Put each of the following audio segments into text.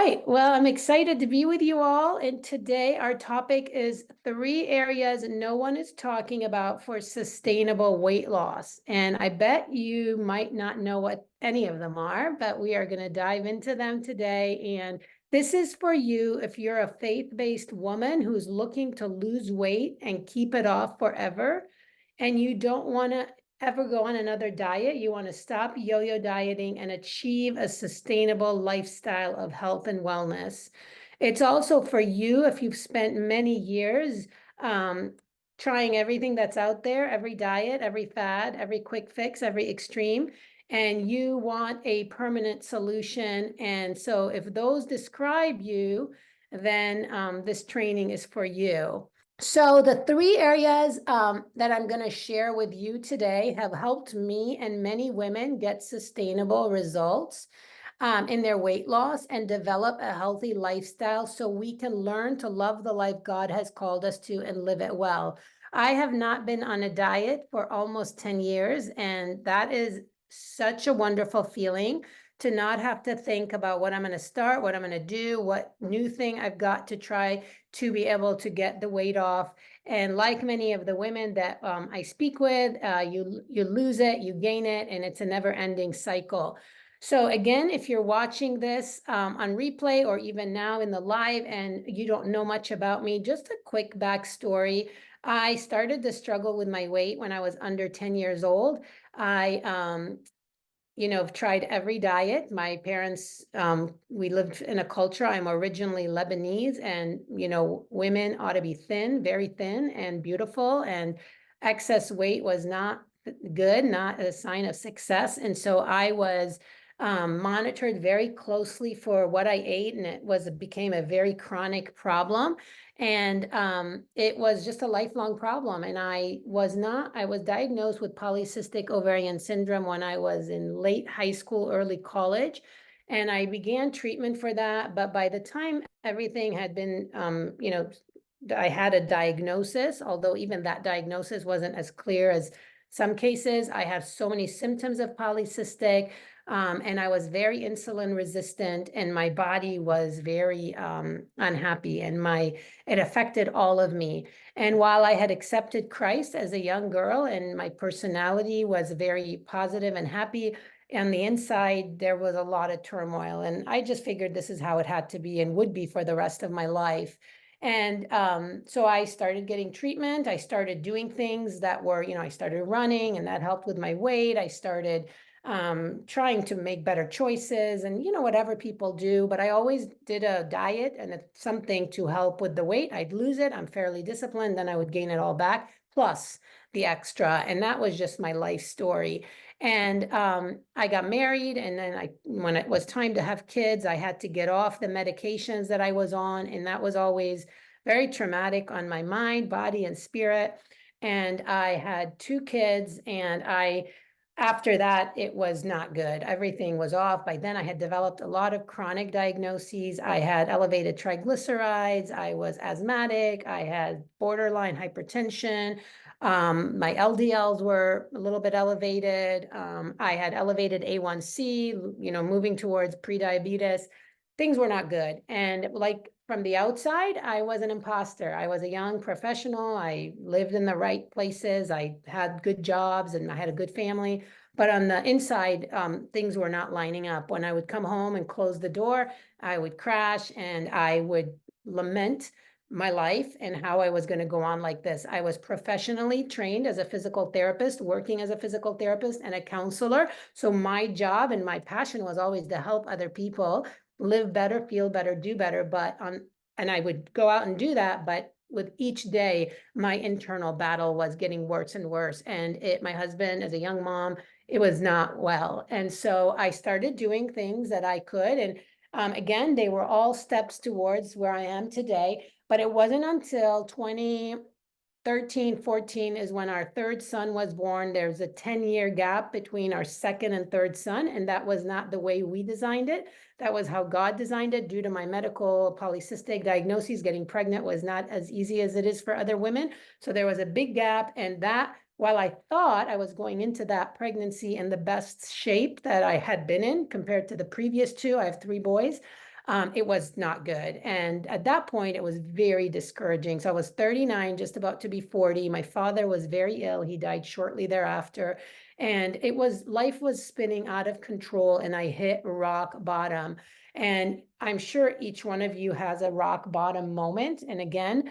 right. Well, I'm excited to be with you all. And today our topic is 3 areas no one is talking about for sustainable weight loss. And I bet you might not know what any of them are, but we are going to dive into them today. And this is for you if you're a faith-based woman who's looking to lose weight and keep it off forever, and you don't want to ever go on another diet. You want to stop yo-yo dieting and achieve a sustainable lifestyle of health and wellness. It's also for you if you've spent many years trying everything that's out there, every diet, every fad, every quick fix, every extreme, and you want a permanent solution. And so if those describe you, then this training is for you. So the 3 areas that I'm going to share with you today have helped me and many women get sustainable results in their weight loss and develop a healthy lifestyle so we can learn to love the life God has called us to and live it well. I have not been on a diet for almost 10 years, and that is such a wonderful feeling to not have to think about what I'm going to start, what I'm going to do, what new thing I've got to try to be able to get the weight off. And like many of the women that I speak with, you lose it, you gain it, and it's a never-ending cycle. So again, if you're watching this on replay or even now in the live and you don't know much about me, just a quick backstory. I started the struggle with my weight when I was under 10 years old. I tried every diet. My parents, we lived in a culture, I'm originally Lebanese, and, women ought to be thin, very thin and beautiful, and excess weight was not good, not a sign of success. And so I was monitored very closely for what I ate, and it became a very chronic problem. And it was just a lifelong problem. And I was diagnosed with polycystic ovarian syndrome when I was in late high school, early college. And I began treatment for that. But by the time everything had been, I had a diagnosis, although even that diagnosis wasn't as clear as some cases. I have so many symptoms of polycystic. And I was very insulin resistant, and my body was very unhappy, and it affected all of me. And while I had accepted Christ as a young girl and my personality was very positive and happy, on the inside, there was a lot of turmoil. And I just figured this is how it had to be and would be for the rest of my life. And so I started getting treatment. I started doing things that were, I started running, and that helped with my weight. I started trying to make better choices and, whatever people do. But I always did a diet and something to help with the weight. I'd lose it. I'm fairly disciplined. Then I would gain it all back, plus the extra. And that was just my life story. And I got married. And then when it was time to have kids, I had to get off the medications that I was on. And that was always very traumatic on my mind, body, and spirit. And I had 2 kids, and after that, it was not good. Everything was off. By then, I had developed a lot of chronic diagnoses. I had elevated triglycerides. I was asthmatic. I had borderline hypertension. My LDLs were a little bit elevated. I had elevated A1C, moving towards prediabetes. Things were not good. And like from the outside, I was an imposter. I was a young professional. I lived in the right places. I had good jobs and I had a good family. But on the inside, things were not lining up. When I would come home and close the door, I would crash and I would lament my life and how I was going to go on like this. I was professionally trained as a physical therapist, working as a physical therapist and a counselor. So my job and my passion was always to help other people live better, feel better, do better. And I would go out and do that. But with each day, my internal battle was getting worse and worse. And my husband, as a young mom, it was not well. And so I started doing things that I could. And again, they were all steps towards where I am today. But it wasn't until 2013, 14 is when our 3rd son was born. There's a 10-year gap between our 2nd and 3rd son, and that was not the way we designed it. That was how God designed it. Due to my medical polycystic diagnoses, getting pregnant was not as easy as it is for other women. So there was a big gap, and that, while I thought I was going into that pregnancy in the best shape that I had been in compared to the previous 2, I have 3 boys, it was not good. And at that point, it was very discouraging. So I was 39, just about to be 40. My father was very ill. He died shortly thereafter. And life was spinning out of control, and I hit rock bottom. And I'm sure each one of you has a rock bottom moment. And again,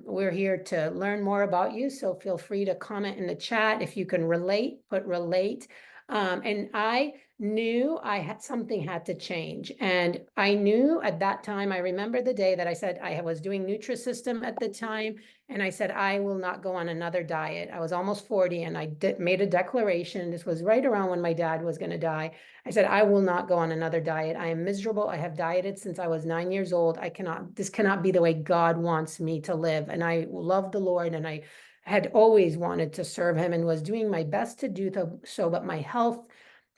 we're here to learn more about you. So feel free to comment in the chat. If you can relate, put relate. And I knew something had to change. And I knew at that time, I remember the day that I said, I was doing Nutrisystem at the time. And I said, I will not go on another diet. I was almost 40, and I made a declaration. This was right around when my dad was going to die. I said, I will not go on another diet. I am miserable. I have dieted since I was 9 years old. This cannot be the way God wants me to live. And I love the Lord, and I had always wanted to serve him and was doing my best to do so, but my health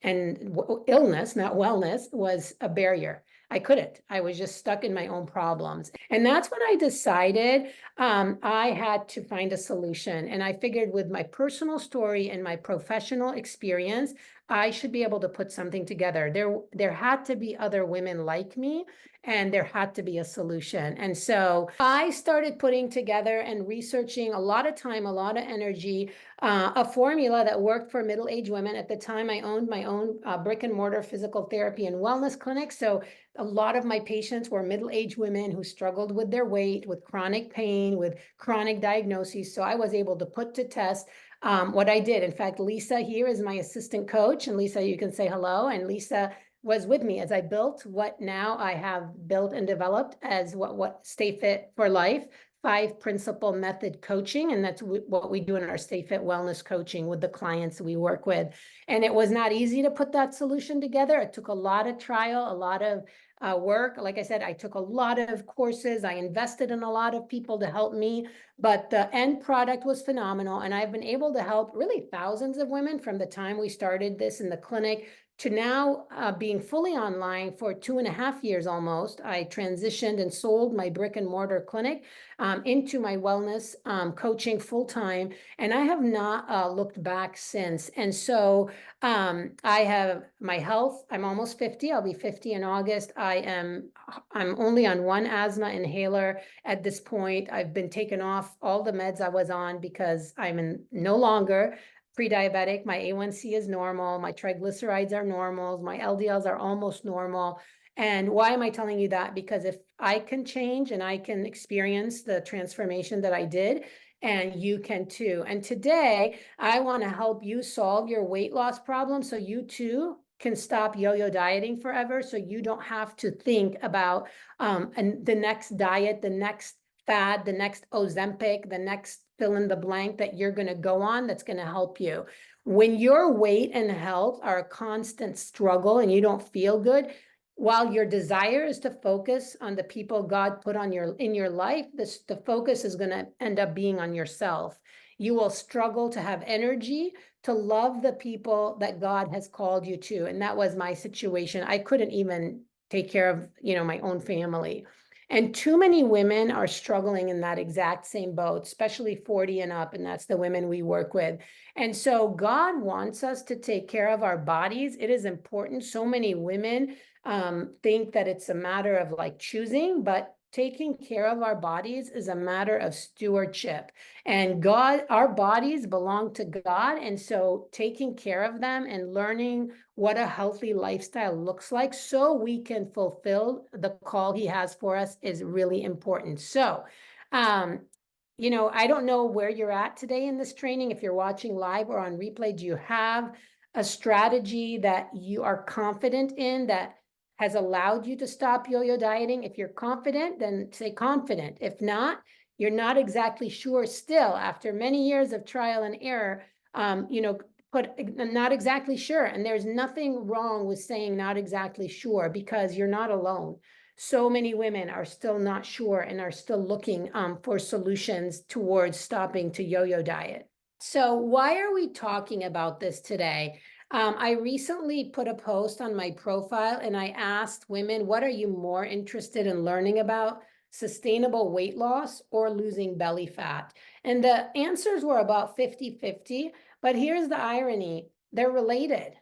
and illness, not wellness, was a barrier. I couldn't. I was just stuck in my own problems. And that's when I decided I had to find a solution. And I figured with my personal story and my professional experience, I should be able to put something together. There had to be other women like me, and there had to be a solution. And so I started putting together and researching a lot of time, a lot of energy, a formula that worked for middle-aged women. At the time, I owned my own brick and mortar physical therapy and wellness clinic. So a lot of my patients were middle-aged women who struggled with their weight, with chronic pain, with chronic diagnoses. So I was able to put to test what I did. In fact, Lisa here is my assistant coach. And Lisa, you can say hello. And Lisa was with me as I built what now I have built and developed as what Stay Fit for Life 5 principle method coaching. And that's what we do in our Stay Fit wellness coaching with the clients we work with. And it was not easy to put that solution together. It took a lot of trial, a lot of work. Like I said, I took a lot of courses. I invested in a lot of people to help me, but the end product was phenomenal. And I've been able to help really thousands of women from the time we started this in the clinic to now being fully online for 2.5 years almost. I transitioned and sold my brick and mortar clinic into my wellness coaching full time. And I have not looked back since. And so I have my health. I'm almost 50. I'll be 50 in August. I'm only on one asthma inhaler at this point. I've been taken off all the meds I was on because I'm no longer pre-diabetic. My A1C is normal. My triglycerides are normal. My LDLs are almost normal. And why am I telling you that? Because if I can change and I can experience the transformation that I did, and you can too. And today, I want to help you solve your weight loss problem so you too can stop yo-yo dieting forever, so you don't have to think about the next diet, the next fad, the next Ozempic, the next fill in the blank that you're going to go on that's going to help you. When your weight and health are a constant struggle and you don't feel good, while your desire is to focus on the people God put in your life, the focus is going to end up being on yourself. You will struggle to have energy to love the people that God has called you to. And that was my situation. I couldn't even take care of, my own family. And too many women are struggling in that exact same boat, especially 40 and up, and that's the women we work with. And so God wants us to take care of our bodies. It is important. So many women think that it's a matter of like choosing, but taking care of our bodies is a matter of stewardship. And God, our bodies belong to God. And so taking care of them and learning what a healthy lifestyle looks like so we can fulfill the call he has for us is really important. So, I don't know where you're at today in this training. If you're watching live or on replay, do you have a strategy that you are confident in that has allowed you to stop yo-yo dieting? If you're confident, then say confident. If not, you're not exactly sure still after many years of trial and error, put not exactly sure. And there's nothing wrong with saying not exactly sure because you're not alone. So many women are still not sure and are still looking for solutions towards stopping to yo-yo diet. So why are we talking about this today? I recently put a post on my profile and I asked women, what are you more interested in learning about? Sustainable weight loss or losing belly fat? And the answers were about 50-50, but here's the irony. They're related.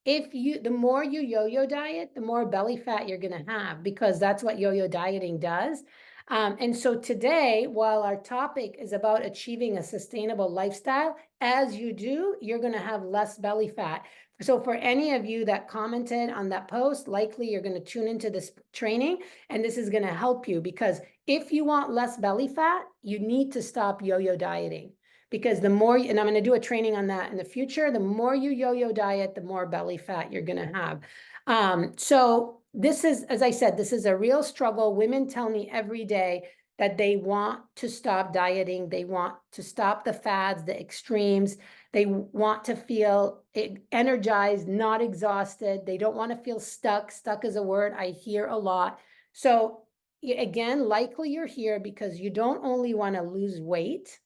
the more you yo-yo diet, the more belly fat you're going to have, because that's what yo-yo dieting does. And so today, while our topic is about achieving a sustainable lifestyle, as you do, you're going to have less belly fat. So for any of you that commented on that post, likely you're going to tune into this training, and this is going to help you, because if you want less belly fat, you need to stop yo-yo dieting. Because the more, and I'm going to do a training on that in the future, the more you yo-yo diet, the more belly fat you're going to have. So this is, as I said, this is a real struggle. Women tell me every day that they want to stop dieting. They want to stop the fads, the extremes. They want to feel energized, not exhausted. They don't want to feel stuck. Stuck is a word I hear a lot. So again, likely you're here because you don't only want to lose weight,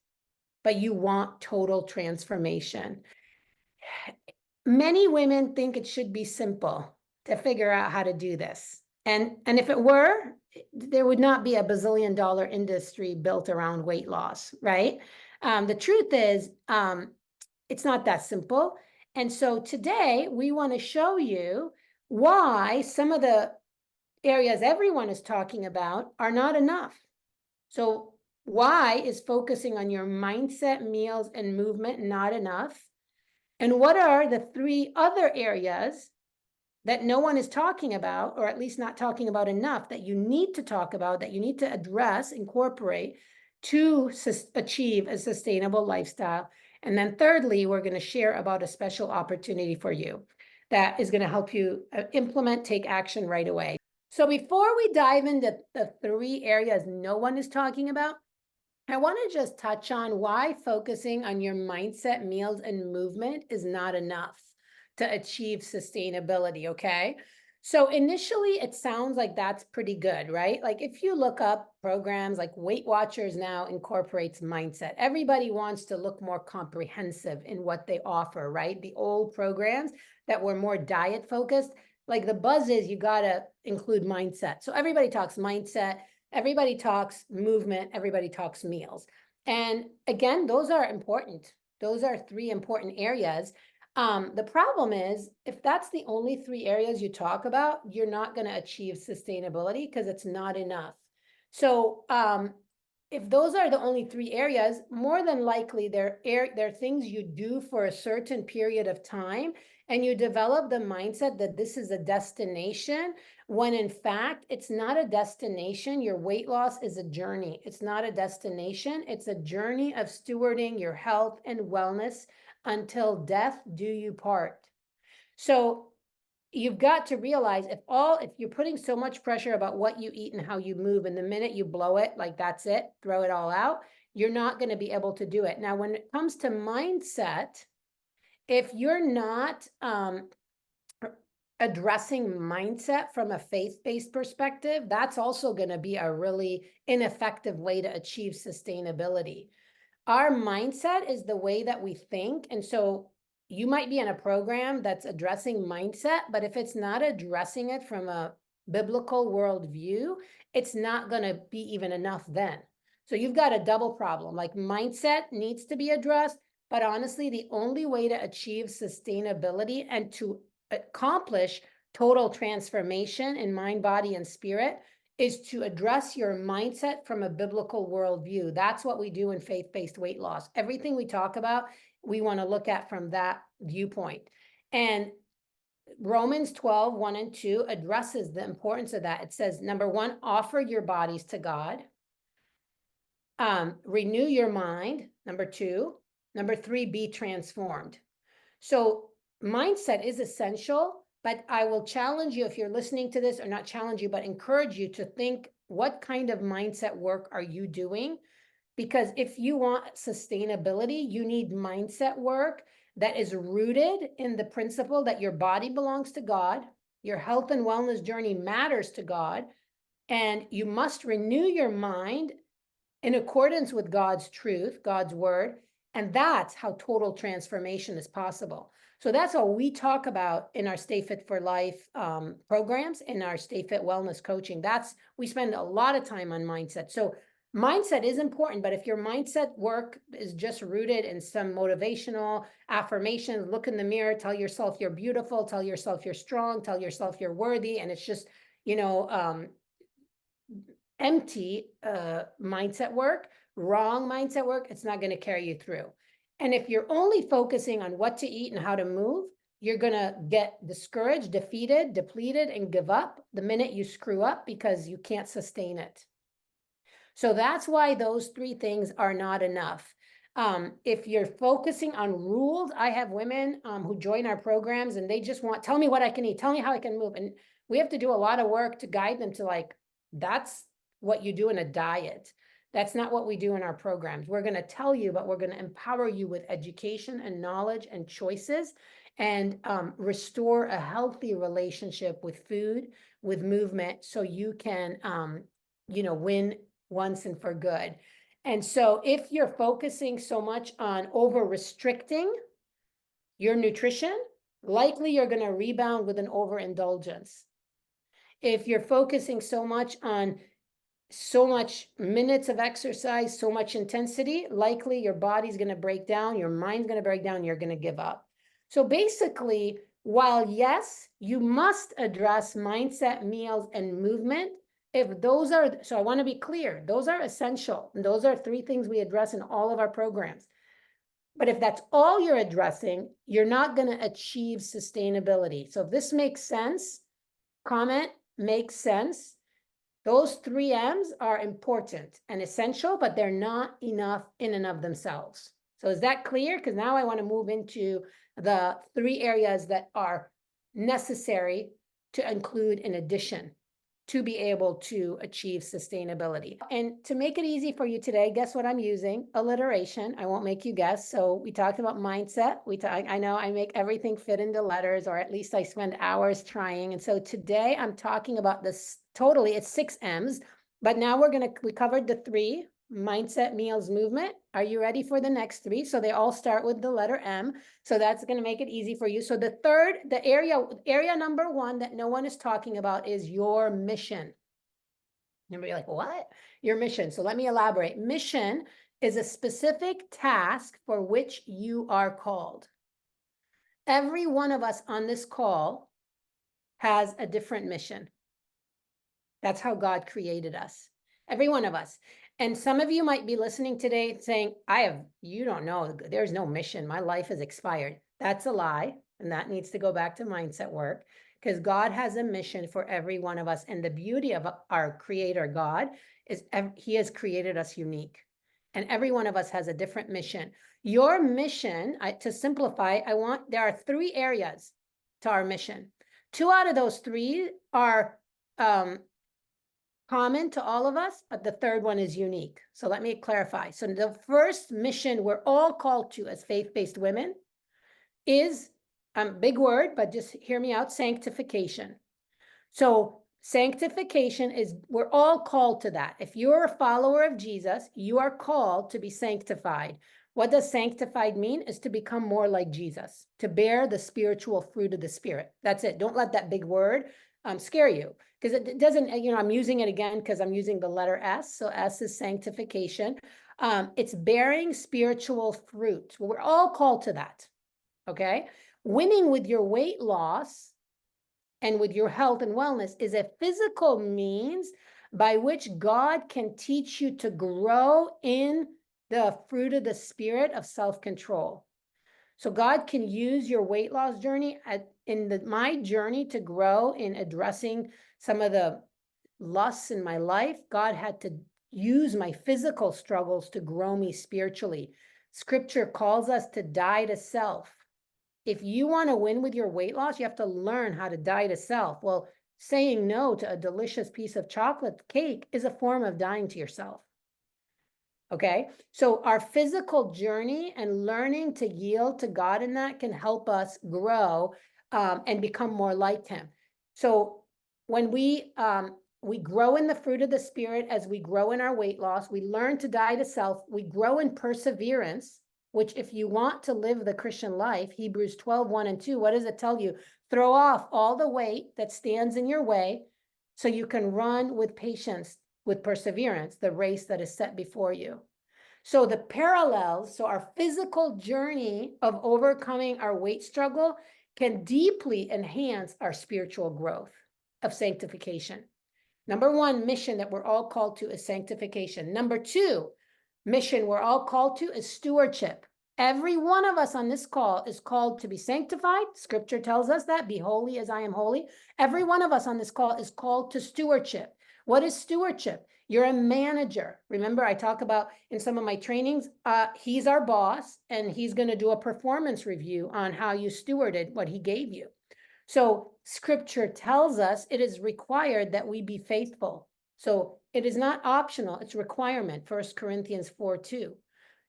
but you want total transformation. Many women think it should be simple to figure out how to do this. And if it were, there would not be a bazillion-dollar industry built around weight loss, right? The truth is, it's not that simple. And so today we want to show you why some of the areas everyone is talking about are not enough. So why is focusing on your mindset, meals, and movement not enough? And what are the 3 other areas that no one is talking about, or at least not talking about enough, that you need to talk about, that you need to address, incorporate to achieve a sustainable lifestyle? And then thirdly, we're going to share about a special opportunity for you that is going to help you implement, take action right away. So before we dive into the 3 areas no one is talking about, I want to just touch on why focusing on your mindset, meals, and movement is not enough to achieve sustainability, okay? So initially, it sounds like that's pretty good, right? Like if you look up programs like Weight Watchers now incorporates mindset. Everybody wants to look more comprehensive in what they offer, right? The old programs that were more diet focused, like the buzz is you got to include mindset. So everybody talks mindset. Everybody talks movement, everybody talks meals. And again, those are important. Those are 3 important areas. The problem is, if that's the only 3 areas you talk about, you're not going to achieve sustainability because it's not enough. So if those are the only 3 areas, more than likely they're things you do for a certain period of time, and you develop the mindset that this is a destination, when in fact, it's not a destination. Your weight loss is a journey. It's not a destination. It's a journey of stewarding your health and wellness until death do you part. So you've got to realize if you're putting so much pressure about what you eat and how you move, and the minute you blow it, like that's it, throw it all out, you're not going to be able to do it. Now, when it comes to mindset, if you're not addressing mindset from a faith-based perspective, that's also going to be a really ineffective way to achieve sustainability. Our mindset is the way that we think. And so you might be in a program that's addressing mindset, but if it's not addressing it from a biblical worldview, it's not going to be even enough then. So you've got a double problem. Like mindset needs to be addressed, but honestly, the only way to achieve sustainability and to accomplish total transformation in mind, body, and spirit is to address your mindset from a biblical worldview. That's what we do in faith-based weight loss. Everything we talk about, we want to look at from that viewpoint. And Romans 12, 1 and 2 addresses the importance of that. It says, number 1, offer your bodies to God. Renew your mind, number 2. Number 3, be transformed. So mindset is essential, but I will challenge you, if you're listening to this, or not challenge you, but encourage you to think, what kind of mindset work are you doing? Because if you want sustainability, you need mindset work that is rooted in the principle that your body belongs to God, your health and wellness journey matters to God, and you must renew your mind in accordance with God's truth, God's word, and that's how total transformation is possible. So that's all we talk about in our Stay Fit for Life programs, in our Stay Fit Wellness coaching. We spend a lot of time on mindset. So Mindset is important, but if your mindset work is just rooted in some motivational affirmations, look in the mirror, tell yourself you're beautiful, tell yourself you're strong, tell yourself you're worthy, and it's just, empty mindset work, wrong mindset work, it's not going to carry you through. And if you're only focusing on what to eat and how to move, you're going to get discouraged, defeated, depleted, and give up the minute you screw up because you can't sustain it. So that's why those three things are not enough. If you're focusing on rules, I have women who join our programs and they just want, tell me what I can eat, tell me how I can move. And we have to do a lot of work to guide them to like, that's what you do in a diet. That's not what we do in our programs. We're going to tell you, but we're going to empower you with education and knowledge and choices and restore a healthy relationship with food, with movement, so you can, win once and for good. And so if you're focusing so much on over restricting your nutrition, likely you're going to rebound with an overindulgence. If you're focusing so much on so much minutes of exercise, so much intensity, likely your body's going to break down, your mind's going to break down, you're going to give up. So basically, while yes, you must address mindset, meals, and movement, if those are, so I want to be clear, those are essential. And those are three things we address in all of our programs. But if that's all you're addressing, you're not going to achieve sustainability. So if this makes sense, comment, makes sense. Those 3 M's are important and essential, but they're not enough in and of themselves. So is that clear? Because now I want to move into the 3 areas that are necessary to include in addition to be able to achieve sustainability. And to make it easy for you today, guess what I'm using? Alliteration. I won't make you guess. So we talked about mindset. I know I make everything fit into letters, or at least I spend hours trying. And so today I'm talking about this totally, it's 6 M's, but now we covered the 3, mindset, meals, movement. Are you ready for the next 3? So they all start with the letter M. So that's going to make it easy for you. So the area number 1 that no one is talking about is your mission. You're like, what? Your mission. So let me elaborate. Mission is a specific task for which you are called. Every one of us on this call has a different mission. That's how God created us. Every one of us. And some of you might be listening today saying, you don't know, there's no mission. My life is expired. That's a lie. And that needs to go back to mindset work, because God has a mission for every one of us. And the beauty of our creator, God, is he has created us unique. And every one of us has a different mission. Your mission, to simplify, there are 3 areas to our mission. 2 out of those 3 are common to all of us, but the third one is unique. So let me clarify. So the first mission we're all called to as faith-based women is, big word, but just hear me out, sanctification. So sanctification is, we're all called to that. If you're a follower of Jesus, you are called to be sanctified. What does sanctified mean? Is to become more like Jesus, to bear the spiritual fruit of the Spirit. That's it. Don't let that big word scare you, because it doesn't, I'm using it again because I'm using the letter S. So S is sanctification. It's bearing spiritual fruit. We're all called to that. Okay. Winning with your weight loss and with your health and wellness is a physical means by which God can teach you to grow in the fruit of the Spirit of self-control. So God can use your weight loss journey my journey to grow in addressing some of the lusts in my life. God had to use my physical struggles to grow me spiritually. Scripture calls us to die to self. If you want to win with your weight loss, you have to learn how to die to self. Well, saying no to a delicious piece of chocolate cake is a form of dying to yourself. Okay, so our physical journey and learning to yield to God in that can help us grow and become more like Him. So when we grow in the fruit of the Spirit as we grow in our weight loss, we learn to die to self, we grow in perseverance, which if you want to live the Christian life, Hebrews 12:1-2, what does it tell you? Throw off all the weight that stands in your way so you can run with patience with perseverance the race that is set before you. So the parallels, so our physical journey of overcoming our weight struggle can deeply enhance our spiritual growth of sanctification. Number one, mission that we're all called to is sanctification. Number two, mission we're all called to is stewardship. Every one of us on this call is called to be sanctified. Scripture tells us that, be holy as I am holy. Every one of us on this call is called to stewardship. What is stewardship? You're a manager. Remember, I talk about in some of my trainings, he's our boss, and he's going to do a performance review on how you stewarded what he gave you. So scripture tells us it is required that we be faithful. So it is not optional, it's requirement, 1 Corinthians 4:2.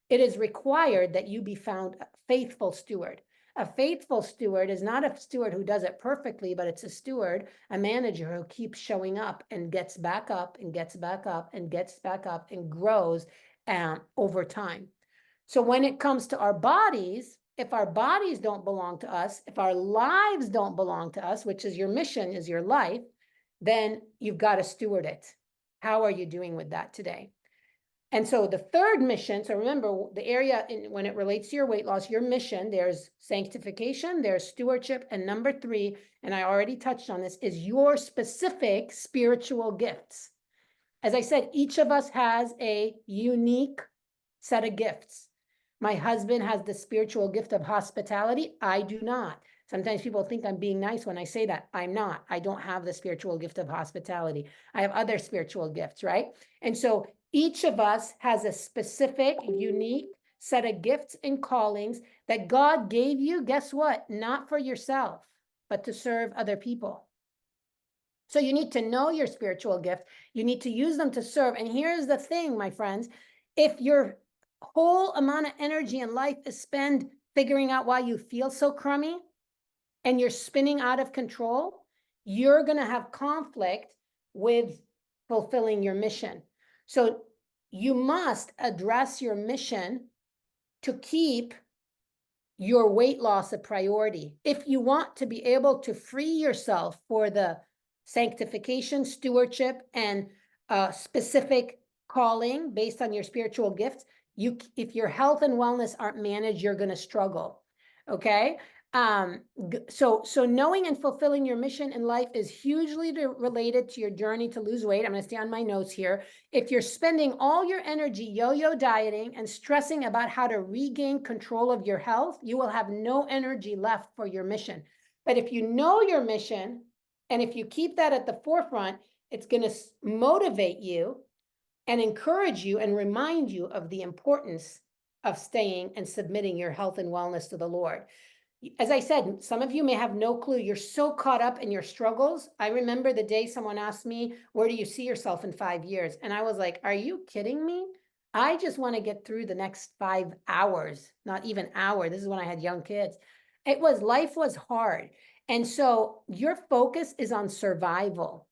It is required that you be found a faithful steward. A faithful steward is not a steward who does it perfectly, but it's a steward, a manager who keeps showing up and gets back up and gets back up and gets back up and grows over time. So when it comes to our bodies, if our bodies don't belong to us, if our lives don't belong to us, which is your mission, is your life, then you've got to steward it. How are you doing with that today? And so the third mission, so remember the area when it relates to your weight loss, your mission, there's sanctification, there's stewardship, and number three, and I already touched on this, is your specific spiritual gifts. As I said, each of us has a unique set of gifts. My husband has the spiritual gift of hospitality. I do not. Sometimes people think I'm being nice when I say that. I'm not. I don't have the spiritual gift of hospitality. I have other spiritual gifts, right? And so each of us has a specific, unique set of gifts and callings that God gave you. Guess what? Not for yourself, but to serve other people. So you need to know your spiritual gift. You need to use them to serve. And here's the thing, my friends. If your whole amount of energy in life is spent figuring out why you feel so crummy and you're spinning out of control, you're going to have conflict with fulfilling your mission. So you must address your mission to keep your weight loss a priority. If you want to be able to free yourself for the sanctification, stewardship, and specific calling based on your spiritual gifts, if your health and wellness aren't managed, you're going to struggle. Okay. So knowing and fulfilling your mission in life is hugely related to your journey to lose weight. I'm going to stay on my notes here. If you're spending all your energy yo-yo dieting and stressing about how to regain control of your health, you will have no energy left for your mission. But if you know your mission, and if you keep that at the forefront, it's going to motivate you and encourage you and remind you of the importance of staying and submitting your health and wellness to the Lord. As I said, some of you may have no clue. You're so caught up in your struggles. I remember the day someone asked me, where do you see yourself in 5 years? And I was like, are you kidding me? I just want to get through the next 5 hours, not even hour. This is when I had young kids. Life was hard. And so your focus is on survival.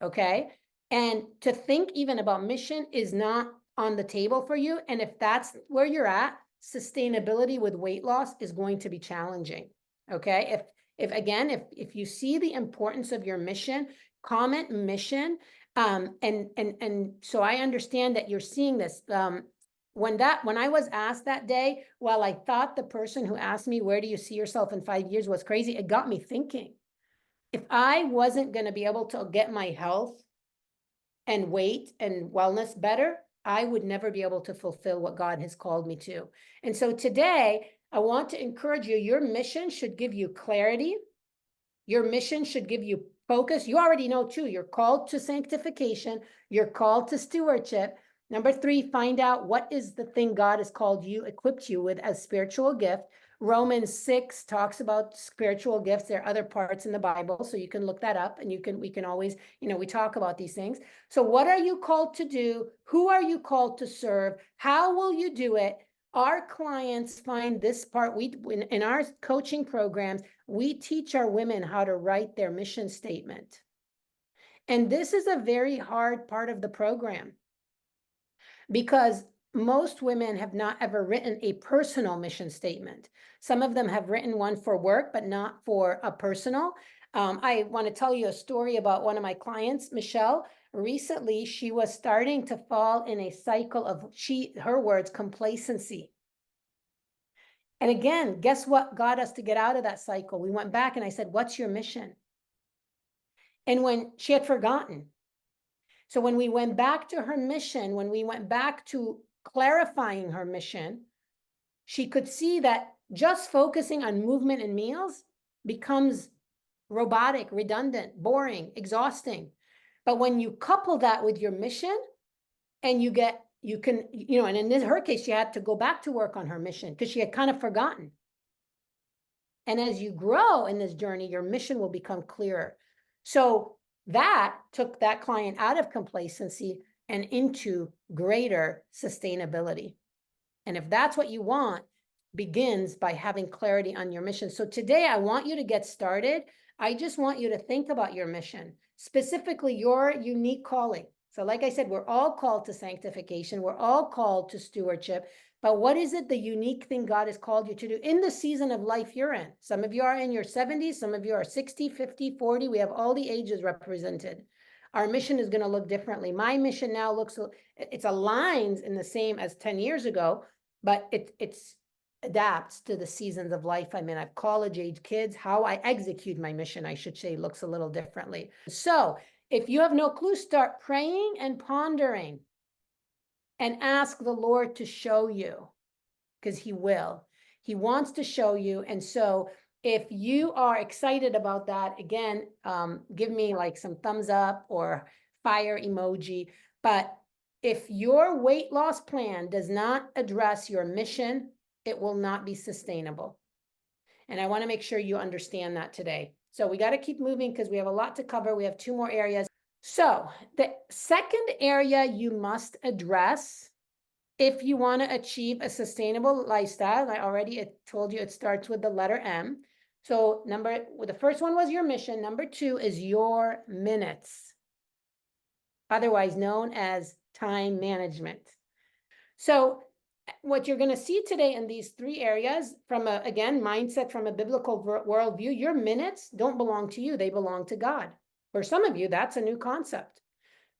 Okay. And to think even about mission is not on the table for you. And if that's where you're at, sustainability with weight loss is going to be challenging. Okay. If you see the importance of your mission, comment mission. And so I understand that you're seeing this. When I was asked that day, while I thought the person who asked me, where do you see yourself in 5 years, was crazy, it got me thinking. If I wasn't going to be able to get my health and weight and wellness better, I would never be able to fulfill what God has called me to. And so today, I want to encourage you, your mission should give you clarity. Your mission should give you focus. You already know too, you're called to sanctification. You're called to stewardship. Number 3, find out what is the thing God has called you, equipped you with as spiritual gift. Romans 6 talks about spiritual gifts. There are other parts in the Bible, so you can look that up, and we can always, we talk about these things. So what are you called to do? Who are you called to serve? How will you do it? Our clients find this part. In our coaching programs, we teach our women how to write their mission statement. And this is a very hard part of the program, because most women have not ever written a personal mission statement. Some of them have written one for work, but not for a personal. I want to tell you a story about one of my clients, Michelle. Recently, she was starting to fall in a cycle of, her words, complacency. And again, guess what got us to get out of that cycle? We went back and I said, what's your mission? And when she had forgotten. So when we went back to her mission, when we went back to clarifying her mission, she could see that just focusing on movement and meals becomes robotic, redundant, boring, exhausting. But when you couple that with your mission and you can, and in her case, she had to go back to work on her mission because she had kind of forgotten. And as you grow in this journey, your mission will become clearer. So that took that client out of complacency and into greater sustainability. And if that's what you want, begins by having clarity on your mission. So today I want you to get started. I just want you to think about your mission, specifically your unique calling. So like I said, we're all called to sanctification. We're all called to stewardship. But what is it, the unique thing God has called you to do in the season of life you're in? Some of you are in your 70s, some of you are 60, 50, 40. We have all the ages represented. Our mission is going to look differently. My mission now it's aligns in the same as 10 years ago, but it's adapts to the seasons of life I'm in. I have college age kids. How I execute my mission, I should say, looks a little differently. So if you have no clue, start praying and pondering and ask the Lord to show you, because he will. He wants to show you. And so if you are excited about that, again, give me like some thumbs up or fire emoji. But if your weight loss plan does not address your mission, it will not be sustainable. And I want to make sure you understand that today. So we got to keep moving because we have a lot to cover. We have 2 more areas. So the second area you must address if you want to achieve a sustainable lifestyle, I already told you it starts with the letter M. So the first one was your mission. Number 2 is your minutes, otherwise known as time management. So what you're going to see today in these 3 areas from again, mindset from a biblical worldview, your minutes don't belong to you. They belong to God. For some of you, that's a new concept.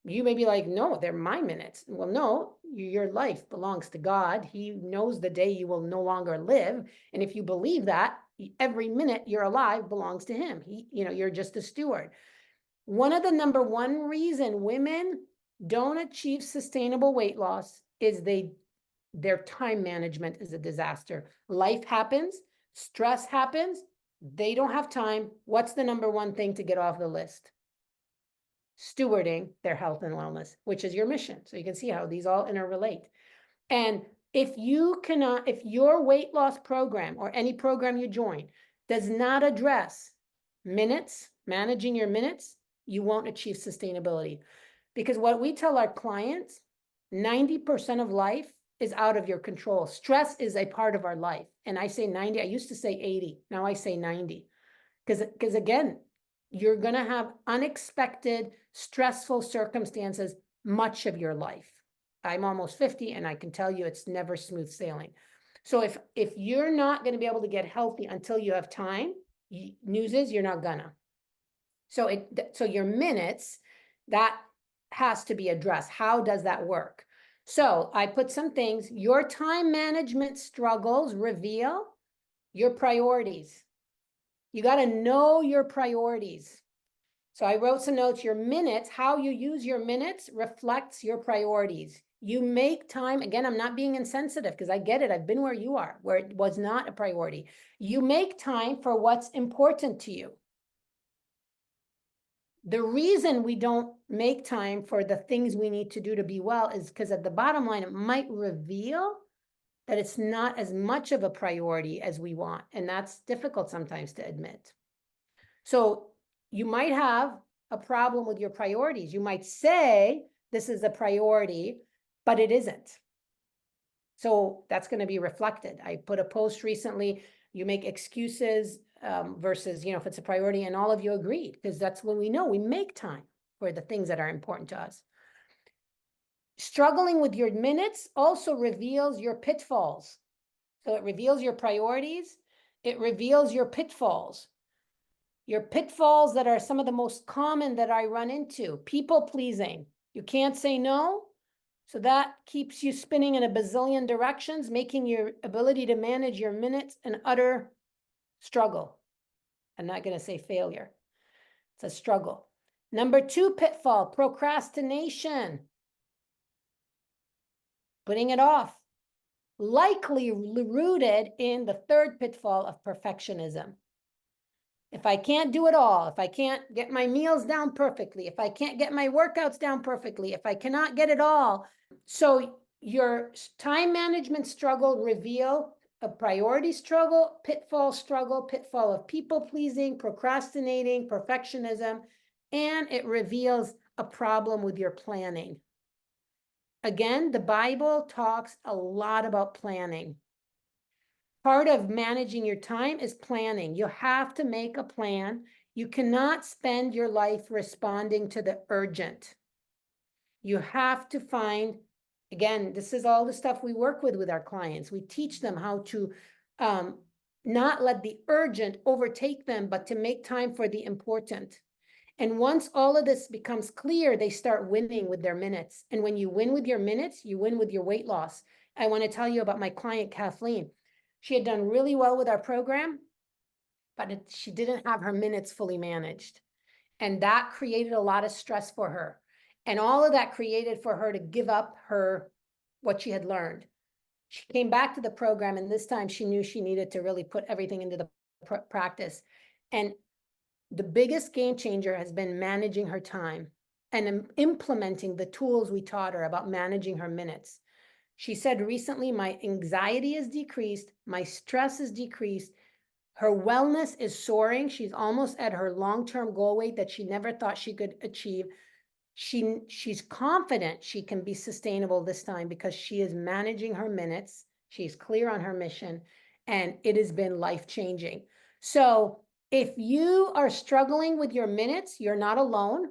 You may be like, no, they're my minutes. Well, no, your life belongs to God. He knows the day you will no longer live. And if you believe that, every minute you're alive belongs to him. You're just a steward. One of the number 1 reason women don't achieve sustainable weight loss is their time management is a disaster. Life happens, stress happens, they don't have time. What's the number 1 thing to get off the list? Stewarding their health and wellness, which is your mission. So you can see how these all interrelate. And if your weight loss program or any program you join does not address minutes, managing your minutes, you won't achieve sustainability. Because what we tell our clients, 90% of life is out of your control. Stress is a part of our life. And I say 90, I used to say 80, now I say 90. Because again, you're going to have unexpected, stressful circumstances much of your life. I'm almost 50 and I can tell you it's never smooth sailing. So if you're not going to be able to get healthy until you have time, news is you're not gonna. So your minutes, that has to be addressed. How does that work? So I put some things. Your time management struggles reveal your priorities. You got to know your priorities. So I wrote some notes. Your minutes, how you use your minutes reflects your priorities. You make time. Again, I'm not being insensitive because I get it. I've been where you are, where it was not a priority. You make time for what's important to you. The reason we don't make time for the things we need to do to be well is because at the bottom line, it might reveal that it's not as much of a priority as we want. And that's difficult sometimes to admit. So you might have a problem with your priorities. You might say this is a priority, but it isn't. So that's going to be reflected. I put a post recently, you make excuses versus, if it's a priority, and all of you agreed, because that's when we know we make time for the things that are important to us. Struggling with your minutes also reveals your pitfalls. So it reveals your priorities. It reveals your pitfalls. Your pitfalls that are some of the most common that I run into: people pleasing. You can't say no. So that keeps you spinning in a bazillion directions, making your ability to manage your minutes an utter struggle. I'm not going to say failure. It's a struggle. Number 2 pitfall, procrastination. Putting it off. Likely rooted in the 3rd pitfall of perfectionism. If I can't do it all, if I can't get my meals down perfectly, if I can't get my workouts down perfectly, if I cannot get it all. So your time management struggle reveal a priority struggle, pitfall of people pleasing, procrastinating, perfectionism, and it reveals a problem with your planning. Again, the Bible talks a lot about planning. Part of managing your time is planning. You have to make a plan. You cannot spend your life responding to the urgent. You have to find, again, this is all the stuff we work with our clients. We teach them how to not let the urgent overtake them, but to make time for the important. And once all of this becomes clear, they start winning with their minutes. And when you win with your minutes, you win with your weight loss. I want to tell you about my client, Kathleen. She had done really well with our program, but she didn't have her minutes fully managed. And that created a lot of stress for her. And all of that created for her to give up what she had learned. She came back to the program, and this time she knew she needed to really put everything into the practice. And the biggest game changer has been managing her time and implementing the tools we taught her about managing her minutes. She said recently, my anxiety is decreased, my stress is decreased, her wellness is soaring. She's almost at her long-term goal weight that she never thought she could achieve. She's confident she can be sustainable this time because she is managing her minutes. She's clear on her mission, and it has been life-changing. So if you are struggling with your minutes, you're not alone.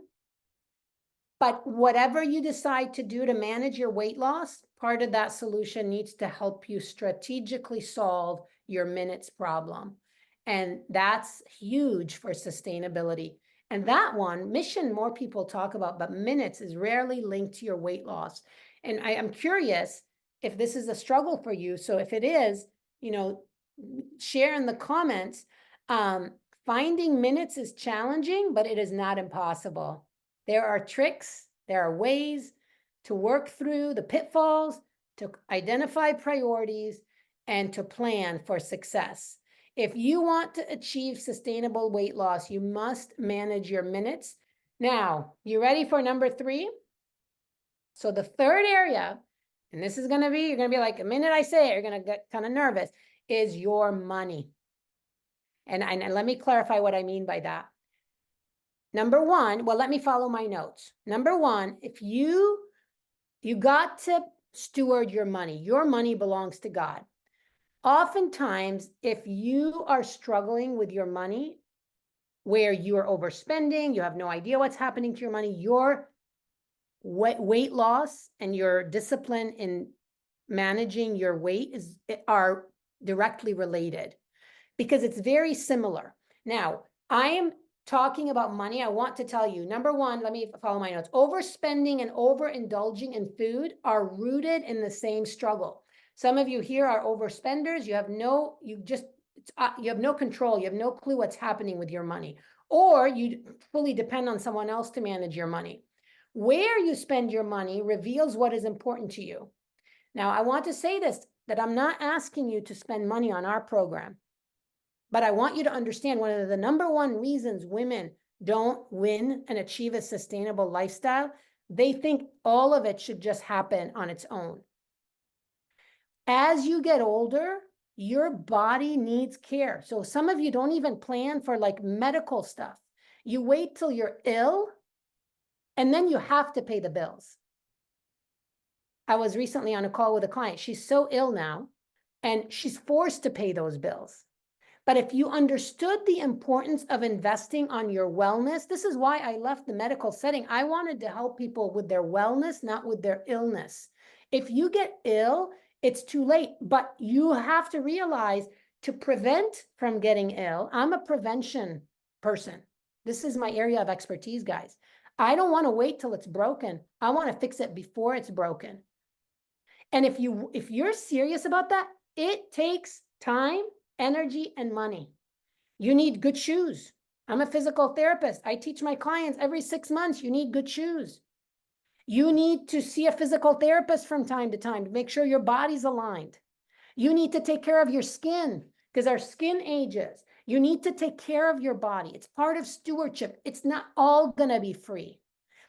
But whatever you decide to do to manage your weight loss, part of that solution needs to help you strategically solve your minutes problem. And that's huge for sustainability. And that one, mission, more people talk about, but minutes is rarely linked to your weight loss. And I am curious if this is a struggle for you. So if it is, share in the comments. Finding minutes is challenging, but it is not impossible. There are tricks, there are ways to work through the pitfalls, to identify priorities, and to plan for success. If you want to achieve sustainable weight loss, you must manage your minutes. Now, you ready for number 3? So the 3rd area, and this is you're going to be like, the minute I say it, you're going to get kind of nervous, is your money. And let me clarify what I mean by that. Number 1, well, let me follow my notes. Number 1, if you got to steward your money belongs to God. Oftentimes, if you are struggling with your money, where you are overspending, you have no idea what's happening to your money, your weight loss and your discipline in managing your weight are directly related, because it's very similar. Now, I am talking about money. I want to tell you, number 1, let me follow my notes. Overspending and overindulging in food are rooted in the same struggle. Some of you here are overspenders. You have no control. You have no clue what's happening with your money, or you fully depend on someone else to manage your money. Where you spend your money reveals what is important to you. Now, I want to say this, that I'm not asking you to spend money on our program. But I want you to understand, one of the number 1 reasons women don't win and achieve a sustainable lifestyle, they think all of it should just happen on its own. As you get older, your body needs care. So some of you don't even plan for like medical stuff. You wait till you're ill, and then you have to pay the bills. I was recently on a call with a client. She's so ill now, and she's forced to pay those bills. But if you understood the importance of investing on your wellness, this is why I left the medical setting. I wanted to help people with their wellness, not with their illness. If you get ill, it's too late, but you have to realize, to prevent from getting ill, I'm a prevention person. This is my area of expertise, guys. I don't want to wait till it's broken. I want to fix it before it's broken. And if you're serious about that, it takes time, energy, and money. You need good shoes. I'm a physical therapist. I teach my clients every 6 months, you need good shoes. You need to see a physical therapist from time to time to make sure your body's aligned. You need to take care of your skin because our skin ages. You need to take care of your body. It's part of stewardship. It's not all going to be free.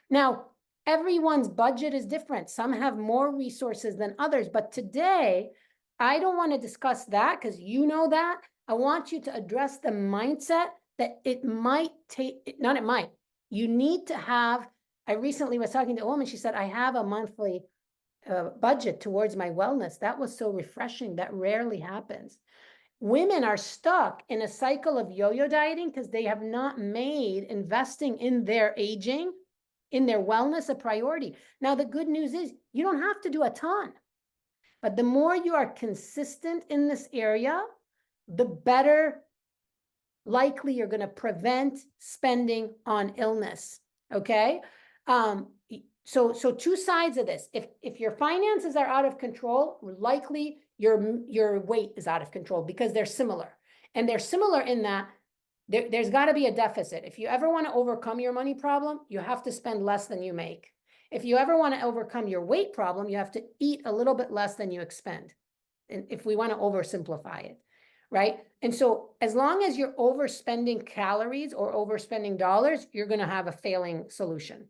Now, everyone's budget is different. Some have more resources than others. But today, I don't want to discuss that because you know that. I want you to address the mindset that it might take, not it might. You need to have, I recently was talking to a woman, she said, I have a monthly budget towards my wellness. That was so refreshing. That rarely happens. Women are stuck in a cycle of yo-yo dieting because they have not made investing in their aging, in their wellness, a priority. Now, the good news is you don't have to do a ton, but the more you are consistent in this area, the better likely you're going to prevent spending on illness. Okay. So two sides of this. If your finances are out of control, likely your weight is out of control because they're similar. And they're similar in that there's got to be a deficit. If you ever want to overcome your money problem, you have to spend less than you make. If you ever want to overcome your weight problem, you have to eat a little bit less than you expend. And if we want to oversimplify it, right? And so as long as you're overspending calories or overspending dollars, you're going to have a failing solution.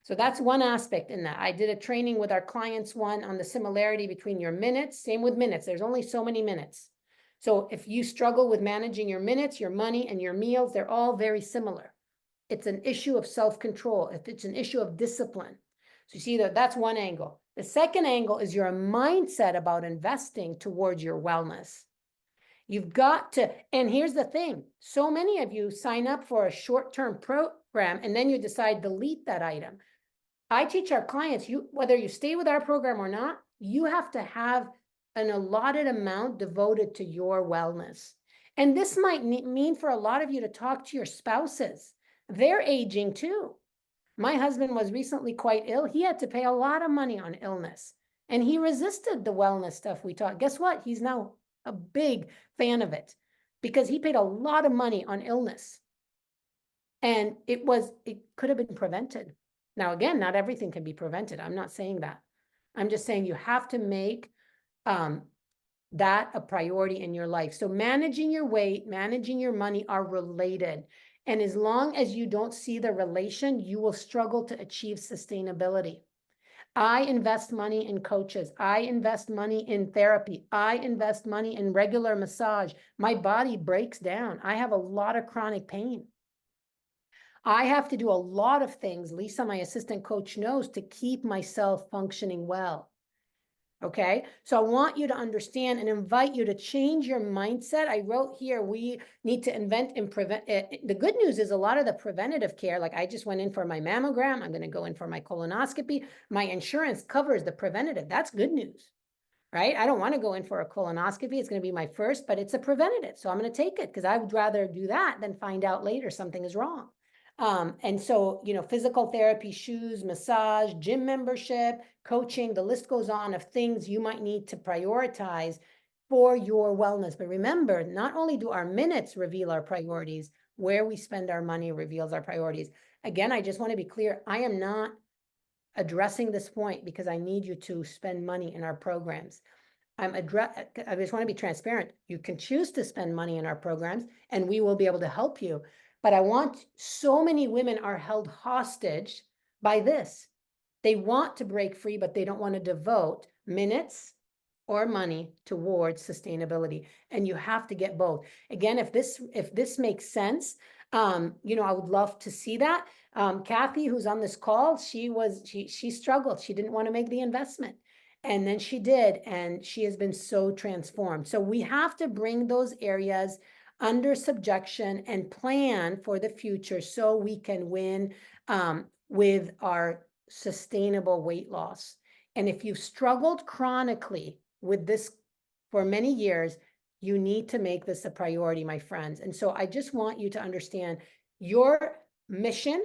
So that's one aspect in that. I did a training with our clients one on the similarity between your minutes. Same with minutes. There's only so many minutes. So if you struggle with managing your minutes, your money, and your meals, they're all very similar. It's an issue of self-control. If it's an issue of discipline. So you see that that's one angle. The second angle is your mindset about investing towards your wellness. You've got to, and here's the thing. So many of you sign up for a short-term program and then you decide to delete that item. I teach our clients, whether you stay with our program or not, you have to have an allotted amount devoted to your wellness. And this might mean for a lot of you to talk to your spouses. They're aging too. My husband was recently quite ill. He had to pay a lot of money on illness. And he resisted the wellness stuff we taught. Guess what? He's now a big fan of it because he paid a lot of money on illness. And it could have been prevented. Now, again, not everything can be prevented. I'm not saying that. I'm just saying you have to make that a priority in your life. So managing your weight, managing your money are related. And as long as you don't see the relation, you will struggle to achieve sustainability. I invest money in coaches. I invest money in therapy. I invest money in regular massage. My body breaks down. I have a lot of chronic pain. I have to do a lot of things, Lisa, my assistant coach, knows to keep myself functioning well. Okay, so I want you to understand and invite you to change your mindset. I wrote here, we need to invent and prevent. The good news is a lot of the preventative care, like I just went in for my mammogram, I'm going to go in for my colonoscopy. My insurance covers the preventative. That's good news, right? I don't want to go in for a colonoscopy. It's going to be my first, but it's a preventative. So I'm going to take it because I would rather do that than find out later something is wrong. And so, physical therapy, shoes, massage, gym membership, coaching, the list goes on of things you might need to prioritize for your wellness. But remember, not only do our minutes reveal our priorities, where we spend our money reveals our priorities. Again, I just want to be clear. I am not addressing this point because I need you to spend money in our programs. I just want to be transparent. You can choose to spend money in our programs and we will be able to help you. But so many women are held hostage by this. They want to break free, but they don't want to devote minutes or money towards sustainability. And you have to get both. Again, if this makes sense, I would love to see that. Kathy, who's on this call, she struggled. She didn't want to make the investment. And then she did, and she has been so transformed. So we have to bring those areas under subjection and plan for the future so we can win with our sustainable weight loss. And if you've struggled chronically with this for many years, You need to make this a priority, my friends. And so I just want you to understand your mission,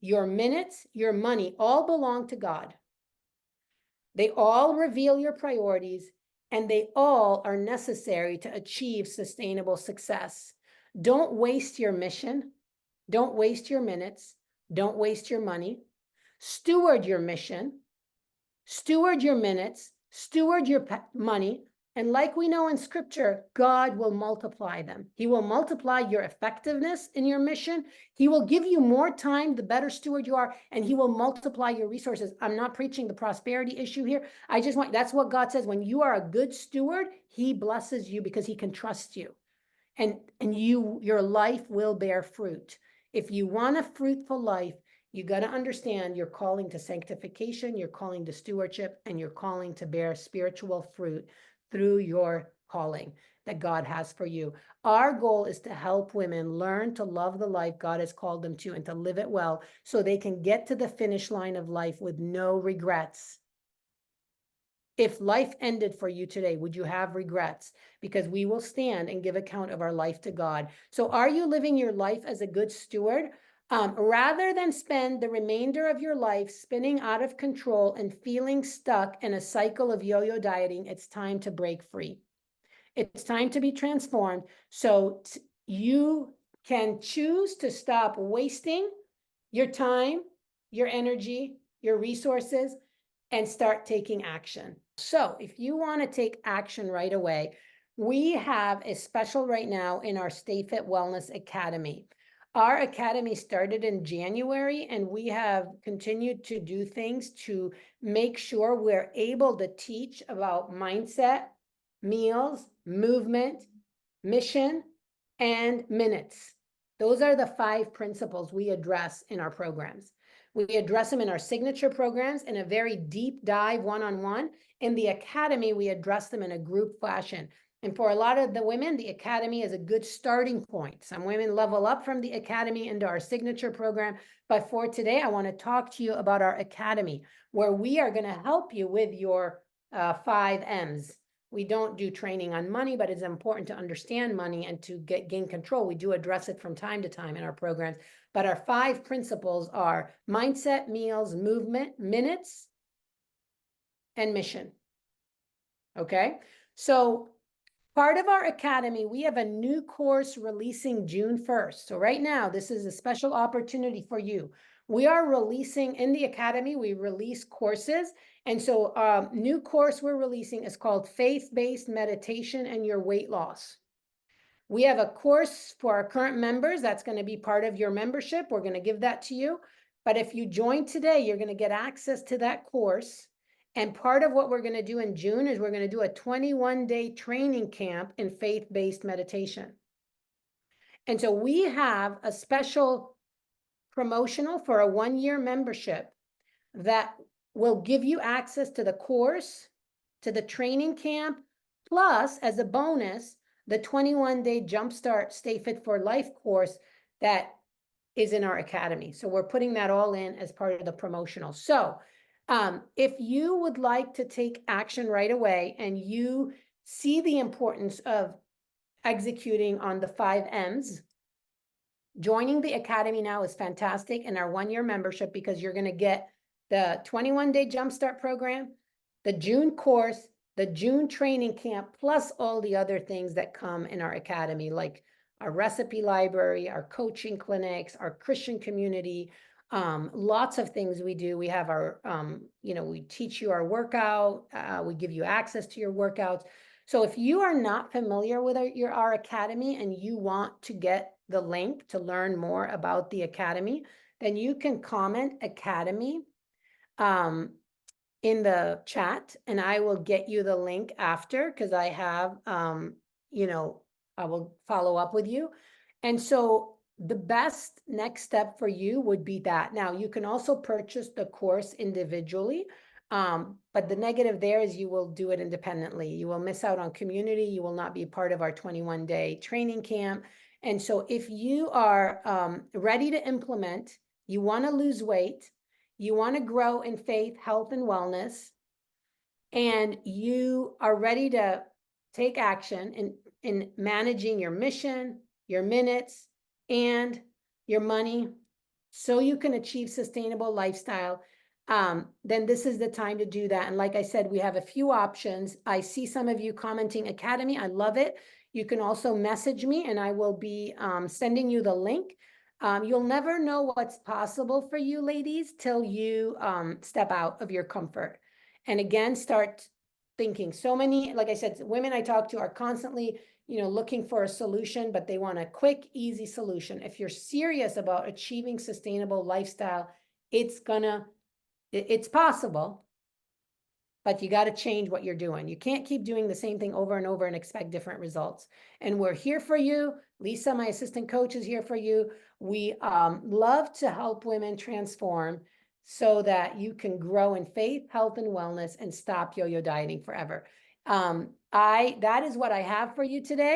your minutes, your money all belong to God. They all reveal your priorities, and they all are necessary to achieve sustainable success. Don't waste your mission. Don't waste your minutes. Don't waste your money. Steward your mission. Steward your minutes. Steward your money. And like we know in scripture, God will multiply them. He will multiply your effectiveness in your mission. He will give you more time, the better steward you are, and he will multiply your resources. I'm not preaching the prosperity issue here. I just want, that's what God says. When you are a good steward, he blesses you because he can trust you. And your life will bear fruit. If you want a fruitful life, you got to understand you're calling to sanctification, you're calling to stewardship, and you're calling to bear spiritual fruit through your calling that God has for you. Our goal is to help women learn to love the life God has called them to and to live it well so they can get to the finish line of life with no regrets. If life ended for you today, would you have regrets? Because we will stand and give account of our life to God. So are you living your life as a good steward? Rather than spend the remainder of your life spinning out of control and feeling stuck in a cycle of yo-yo dieting, it's time to break free. It's time to be transformed. So you can choose to stop wasting your time, your energy, your resources, and start taking action. So if you want to take action right away, we have a special right now in our Stay Fit Wellness Academy. Our academy started in January, and we have continued to do things to make sure we're able to teach about mindset, meals, movement, mission, and minutes. Those are the 5 principles we address in our programs. We address them in our signature programs in a very deep dive one-on-one. In the academy, we address them in a group fashion. And for a lot of the women, the academy is a good starting point. Some women level up from the academy into our signature program. But for today, I want to talk to you about our academy, where we are going to help you with your 5 M's. We don't do training on money, but it's important to understand money and to gain control. We do address it from time to time in our programs. But our 5 principles are mindset, meals, movement, minutes, and mission. Okay? So part of our academy, we have a new course releasing June 1st. So right now, this is a special opportunity for you. We are releasing in the academy, we release courses. And so new course we're releasing is called Faith-Based Meditation and Your Weight Loss. We have a course for our current members that's going to be part of your membership. We're going to give that to you. But if you join today, you're going to get access to that course. And part of what we're going to do in June is we're going to do a 21-day training camp in faith-based meditation. And so we have a special promotional for a 1-year membership that will give you access to the course, to the training camp, plus as a bonus, the 21-day Jumpstart Stay Fit for Life course that is in our academy. So we're putting that all in as part of the promotional. So if you would like to take action right away and you see the importance of executing on the 5 M's, joining the academy now is fantastic in our 1-year membership because you're going to get the 21-day Jumpstart program, the June course, the June training camp, plus all the other things that come in our academy, like our recipe library, our coaching clinics, our Christian community, lots of things we do. We have our, we teach you our workout. We give you access to your workouts. So if you are not familiar with our academy and you want to get the link to learn more about the academy, then you can comment academy in the chat, and I will get you the link after because I have, I will follow up with you. And so the best next step for you would be that. Now, you can also purchase the course individually, but the negative there is you will do it independently. You will miss out on community. You will not be part of our 21-day training camp. And so if you are ready to implement, you want to lose weight, you want to grow in faith, health, and wellness, and you are ready to take action in managing your mission, your minutes, and your money so you can achieve sustainable lifestyle, then this is the time to do that. And like I said, we have a few options. I see some of you commenting Academy. I love it. You can also message me and I will be sending you the link. You'll never know what's possible for you ladies till you step out of your comfort. And again, start thinking. So many, like I said, women I talk to are constantly, looking for a solution, but they want a quick, easy solution. If you're serious about achieving sustainable lifestyle, it's possible, but you got to change what you're doing. You can't keep doing the same thing over and over and expect different results. And we're here for you. Lisa, my assistant coach, is here for you. We love to help women transform so that you can grow in faith, health, and wellness and stop yo-yo dieting forever. That is what I have for you today.